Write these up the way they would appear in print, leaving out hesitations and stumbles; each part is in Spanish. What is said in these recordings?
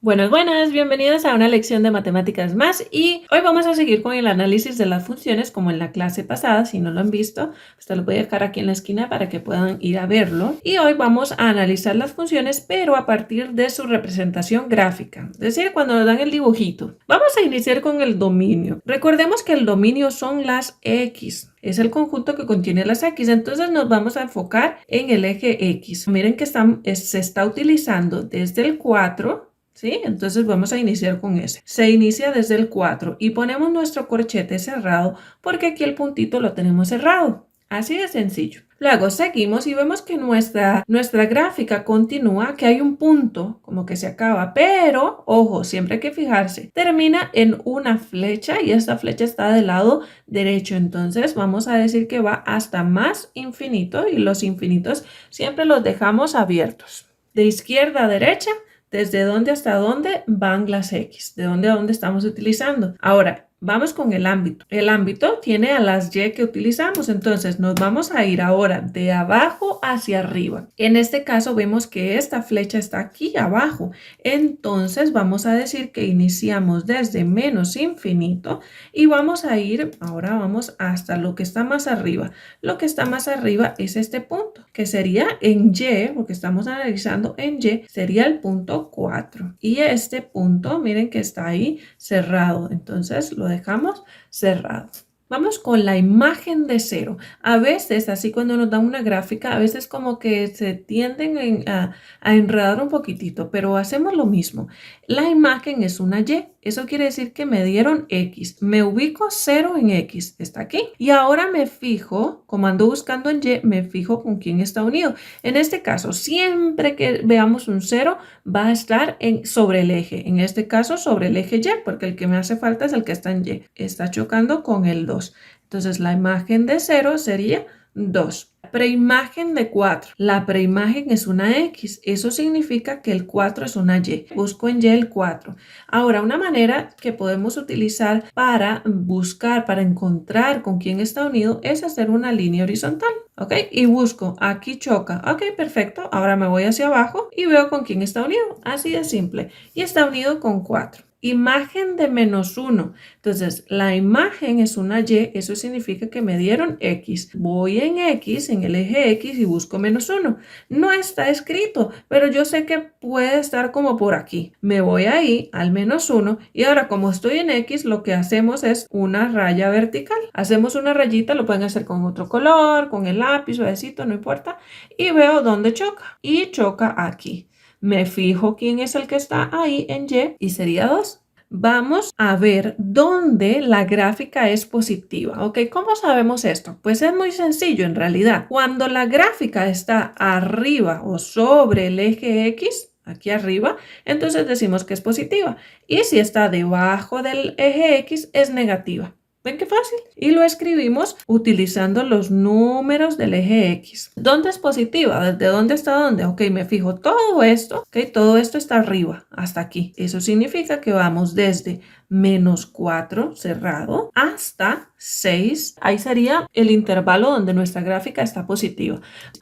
Buenas, buenas, bienvenidos a una lección de matemáticas más y hoy vamos a seguir con el análisis de las funciones como en la clase pasada. Si no lo han visto, pues te lo voy a dejar aquí en la esquina para que puedan ir a verlo. Y hoy vamos a analizar las funciones, pero a partir de su representación gráfica, es decir, cuando nos dan el dibujito. Vamos a iniciar con el dominio. Recordemos que el dominio son las X. Es el conjunto que contiene las X, entonces nos vamos a enfocar en el eje X. Miren que se está utilizando desde el 4. ¿Sí? Entonces vamos a iniciar con ese. Se inicia desde el 4 y ponemos nuestro corchete cerrado porque aquí el puntito lo tenemos cerrado. Así de sencillo. Luego seguimos y vemos que nuestra gráfica continúa, que hay un punto como que se acaba, pero ojo, siempre hay que fijarse, termina en una flecha y esta flecha está del lado derecho. Entonces vamos a decir que va hasta más infinito y los infinitos siempre los dejamos abiertos. De izquierda a derecha. ¿Desde dónde hasta dónde van las X? ¿De dónde a dónde estamos utilizando? Ahora, vamos con el ámbito. El ámbito tiene a las Y que utilizamos, entonces nos vamos a ir ahora de abajo hacia arriba. En este caso vemos que esta flecha está aquí abajo, entonces vamos a decir que iniciamos desde menos infinito y vamos a ir, ahora vamos hasta lo que está más arriba. Lo que está más arriba es este punto, que sería en Y, porque estamos analizando en Y, sería el punto 4. Y este punto, miren que está ahí cerrado, entonces lo dejamos cerrado. Vamos con la imagen de 0. A veces, así cuando nos dan una gráfica, a veces como que se tienden a enredar un poquitito, pero hacemos lo mismo. La imagen es una Y. Eso quiere decir que me dieron X. Me ubico 0 en X. Está aquí. Y ahora me fijo, como ando buscando en Y, me fijo con quién está unido. En este caso, siempre que veamos un 0, va a estar sobre el eje. En este caso, sobre el eje Y, porque el que me hace falta es el que está en Y. Está chocando con el 2. Entonces, la imagen de 0 sería 2. Preimagen de 4. La preimagen es una X. Eso significa que el 4 es una Y. Busco en Y el 4. Ahora, una manera que podemos utilizar para buscar, para encontrar con quién está unido, es hacer una línea horizontal. ¿Ok? Y busco, aquí choca. Ok, perfecto. Ahora me voy hacia abajo y veo con quién está unido. Así de simple. Y está unido con 4. Imagen de menos 1. Entonces, la imagen es una Y, eso significa que me dieron X. Voy en X, en el eje X y busco menos 1. No está escrito, pero yo sé que puede estar como por aquí. Me voy ahí al menos 1 y ahora como estoy en X, lo que hacemos es una raya vertical. Hacemos una rayita, lo pueden hacer con otro color, con el lápiz, suavecito, no importa. Y veo dónde choca. Y choca aquí. Me fijo quién es el que está ahí en Y sería 2. Vamos a ver dónde la gráfica es positiva. ¿Ok? ¿Cómo sabemos esto? Pues es muy sencillo en realidad. Cuando la gráfica está arriba o sobre el eje X, aquí arriba, entonces decimos que es positiva. Y si está debajo del eje X, es negativa. ¿Ven qué fácil? Y lo escribimos utilizando los números del eje X. ¿Dónde es positiva? ¿Desde dónde está dónde? Ok, me fijo todo esto. Ok, todo esto está arriba, hasta aquí. Eso significa que vamos desde menos 4 cerrado hasta 6. Ahí sería el intervalo donde nuestra gráfica está positiva.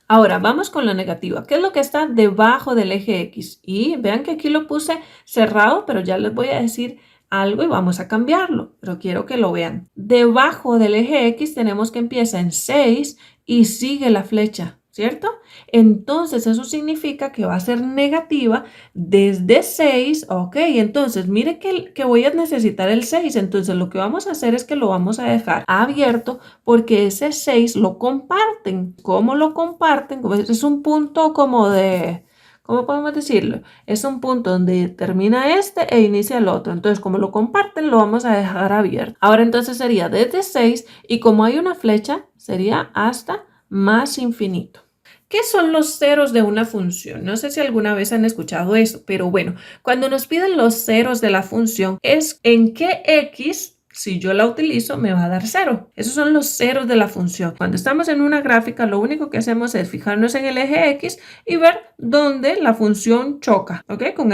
Ahora, vamos con la negativa. ¿Qué es lo que está debajo del eje X? Y vean que aquí lo puse cerrado, pero ya les voy a decir algo y vamos a cambiarlo, pero quiero que lo vean. Debajo del eje X tenemos que empieza en 6 y sigue la flecha, ¿cierto? Entonces eso significa que va a ser negativa desde 6, ok, entonces mire que voy a necesitar el 6, entonces lo que vamos a hacer es que lo vamos a dejar abierto porque ese 6 lo comparten. ¿Cómo lo comparten? Es un punto como de... ¿Cómo podemos decirlo? Es un punto donde termina este e inicia el otro. Entonces, como lo comparten, lo vamos a dejar abierto. Ahora, entonces sería desde 6 y como hay una flecha, sería hasta más infinito. ¿Qué son los ceros de una función? No sé si alguna vez han escuchado eso, pero bueno, cuando nos piden los ceros de la función, es en qué X si yo la utilizo, me va a dar 0. Esos son los ceros de la función. Cuando estamos en una gráfica, lo único que hacemos es fijarnos en el eje X y ver dónde la función choca, ¿ok? Con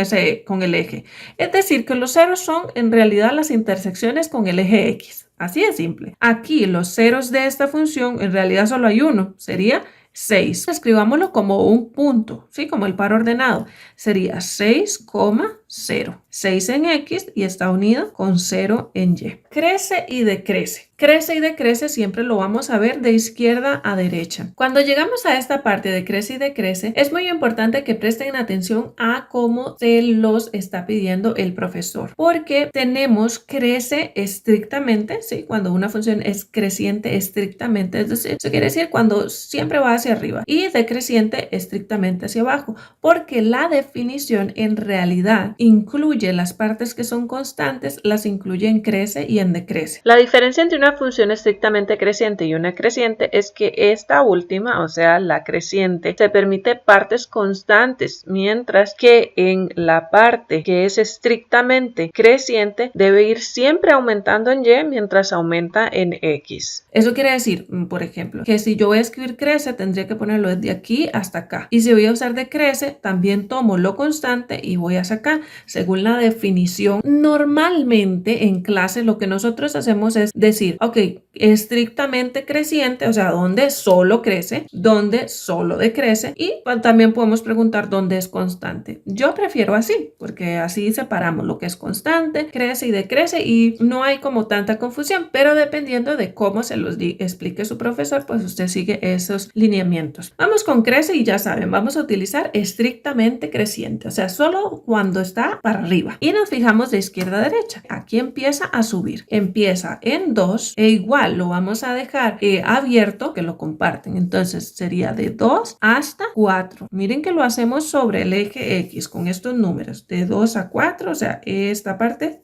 el eje. Es decir, que los ceros son en realidad las intersecciones con el eje X. Así de simple. Aquí los ceros de esta función, en realidad solo hay uno. Sería 6. Escribámoslo como un punto, ¿sí? Como el par ordenado. Sería 6,0. 6 en X y está unido con 0 en Y. Crece y decrece. Crece y decrece siempre lo vamos a ver de izquierda a derecha. Cuando llegamos a esta parte de crece y decrece, es muy importante que presten atención a cómo se los está pidiendo el profesor, porque tenemos crece estrictamente, ¿sí? Cuando una función es creciente estrictamente, es decir, eso quiere decir cuando siempre va hacia arriba, y decreciente estrictamente hacia abajo, porque la definición en realidad incluye las partes que son constantes, las incluye en crece y en decrece. La diferencia entre una función estrictamente creciente y una creciente es que esta última, o sea, la creciente, se permite partes constantes, mientras que en la parte que es estrictamente creciente debe ir siempre aumentando en Y mientras aumenta en X. Eso quiere decir, por ejemplo, que si yo voy a escribir crece, tendría que ponerlo desde aquí hasta acá. Y si voy a usar decrece, también tomo lo constante y voy hacia acá. Según la definición, normalmente en clase lo que nosotros hacemos es decir, ok, estrictamente creciente, o sea, donde solo crece, donde solo decrece, y también podemos preguntar dónde es constante. Yo prefiero así, porque así separamos lo que es constante, crece y decrece y no hay como tanta confusión, pero dependiendo de cómo se los explique su profesor, pues usted sigue esos lineamientos. Vamos con crece y ya saben, vamos a utilizar estrictamente creciente, o sea, solo cuando está para arriba. Y nos fijamos de izquierda a derecha. Aquí empieza a subir, empieza en 2 e igual lo vamos a dejar abierto, que lo comparten. Entonces sería de 2 hasta 4. Miren que lo hacemos sobre el eje X con estos números, de 2 a 4, o sea, esta parte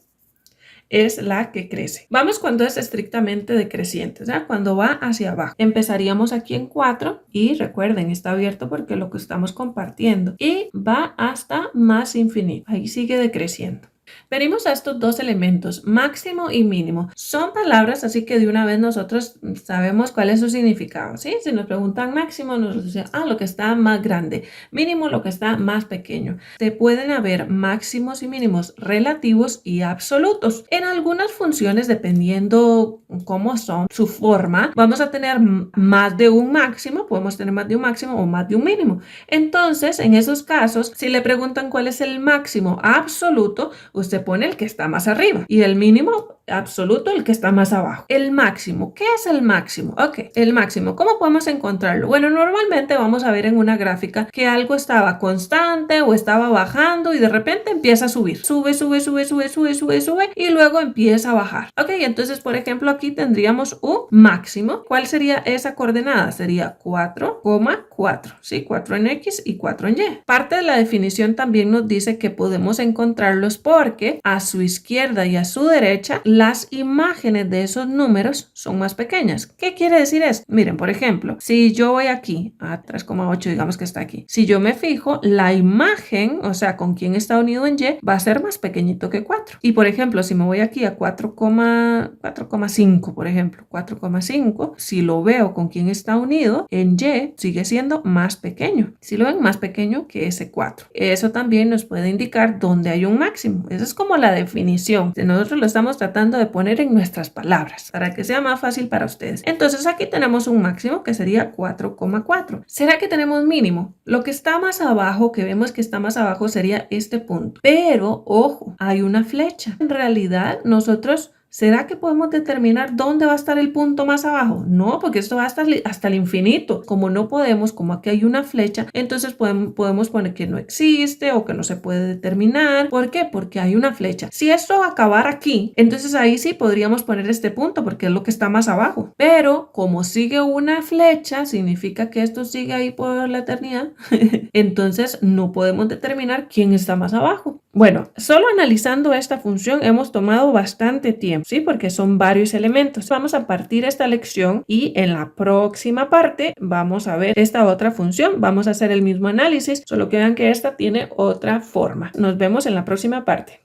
es la que crece. Vamos cuando es estrictamente decreciente, o sea, cuando va hacia abajo. Empezaríamos aquí en 4 y recuerden, está abierto porque lo que estamos compartiendo y va hasta más infinito. Ahí sigue decreciendo. Venimos a estos dos elementos, máximo y mínimo. Son palabras, así que de una vez nosotros sabemos cuál es su significado, ¿sí? Si nos preguntan máximo, nos dicen, lo que está más grande. Mínimo, lo que está más pequeño. Se pueden haber máximos y mínimos relativos y absolutos. En algunas funciones, dependiendo cómo son, su forma, vamos a tener más de un máximo, podemos tener más de un máximo o más de un mínimo. Entonces, en esos casos, si le preguntan cuál es el máximo absoluto, usted pone el que está más arriba y el mínimo absoluto el que está más abajo. El máximo, ¿qué es el máximo? Ok, el máximo, ¿cómo podemos encontrarlo? Bueno, normalmente vamos a ver en una gráfica que algo estaba constante o estaba bajando y de repente empieza a subir. Sube, sube, sube, sube, sube, sube, sube y luego empieza a bajar. Ok, entonces por ejemplo aquí tendríamos un máximo. ¿Cuál sería esa coordenada? Sería 4,4, ¿sí? 4 en X y 4 en Y. Parte de la definición también nos dice que podemos encontrarlos porque a su izquierda y a su derecha las imágenes de esos números son más pequeñas. ¿Qué quiere decir eso? Miren, por ejemplo, si yo voy aquí a 3,8, digamos que está aquí. Si yo me fijo, la imagen, o sea, con quién está unido en Y, va a ser más pequeñito que 4. Y por ejemplo, si me voy aquí a 4,5, por ejemplo, 4,5, si lo veo con quién está unido en Y, sigue siendo más pequeño. Si lo ven más pequeño que ese 4. Eso también nos puede indicar dónde hay un máximo. Esa es como la definición. Nosotros lo estamos tratando de poner en nuestras palabras para que sea más fácil para ustedes. Entonces aquí tenemos un máximo que sería 4,4. ¿Será que tenemos mínimo? Lo que está más abajo, que vemos que está más abajo, sería este punto. Pero, ojo, hay una flecha. En realidad, nosotros... ¿será que podemos determinar dónde va a estar el punto más abajo? No, porque esto va hasta el infinito. Como no podemos, como aquí hay una flecha, entonces podemos poner que no existe o que no se puede determinar. ¿Por qué? Porque hay una flecha. Si esto va a acabar aquí, entonces ahí sí podríamos poner este punto porque es lo que está más abajo. Pero como sigue una flecha, significa que esto sigue ahí por la eternidad. Entonces no podemos determinar quién está más abajo. Bueno, solo analizando esta función hemos tomado bastante tiempo, ¿sí? Porque son varios elementos. Vamos a partir esta lección y en la próxima parte vamos a ver esta otra función. Vamos a hacer el mismo análisis, solo que vean que esta tiene otra forma. Nos vemos en la próxima parte.